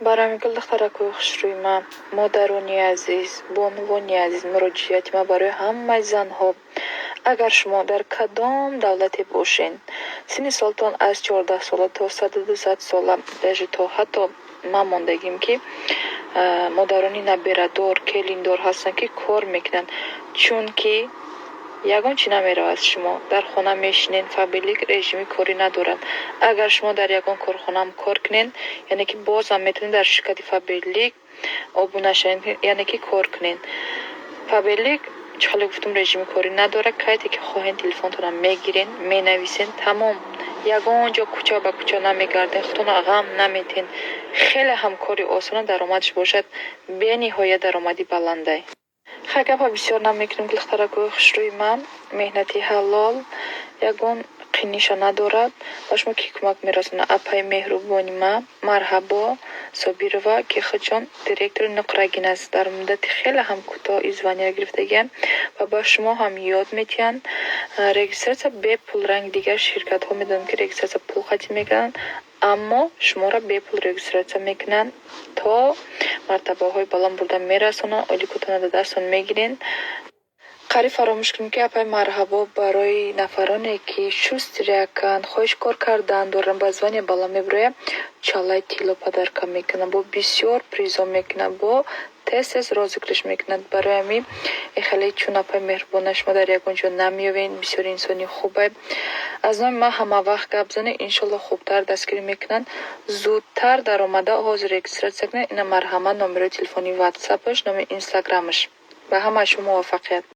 برای گل دخترک خوش روی ما مادرانی عزیز بانوانی عزیز مراجعت ما برای همه زنها اگر شما در کدام دولتی باشین سن سالتان از 14 سال تا 100 سال تا حتی ما ماندگیم که مادرانی نبیردار کلیندار هستن که کار میکنن چون که یگان چی نمیره از شما در خانه میشینین فابریک رژیمی کاری ندارن اگر شما در یگان کارخانه هم کار کنین یعنی که باز هم میتونین در شرکت فابریک آبونه شین یعنی که کار کنین فابریک چاله گفتم رژیمی کاری نداره کاتی که خواهین تلفنتون هم میگیرین مینویسین تمام یگان جا کوچه به کوچه نمیگردین خودتون غم نمیتین خیلی هم کاری آسان درآمدش باشد به نهایت درآمدی بلنده خگه بسیار نمیکنیم که دخترک خوش روی من مهنتی حلال یگان قینیشا ندارد و شما کی کمک میرسونه اپای مهربانی ما مرحبا صابیرова که خودشان دیرکتور نقرگین است در مدت خیلی هم کوتاه ایزوانی گرفتگن و با شما هم یاد میتین رجیستراسیا به پول رنگ دیگر شرکت ها میدن که رجیستراسیا پول خاطی میکنن اما شما را به پول رجیستراسیا میکنن تا مرتبه های بالا بردن میرسونن اولی کتونه در دستون میگیرین قریب فراموش کنیم که اپای مرحبا برای نفرانی که شست ریکن خوش کار کردن دارن بازوانی بالا میبره چالای تیلو پدرکا میکنن با بسیار پریزا میکنن با تست روزگرش میکنن برای همین خیلی چون اپای مهربانش ما در یک اونجا نمیوین بسیار انسانی خوبه از نام ما همه وقت گپ زنه انشالله خوبتر دستگیری میکنن زودتر در آمده حاضر رجیستراسیا کنن این مرحمه نمره تلفنی واتساپش نام اینستاگرامش به همه شما موفقیت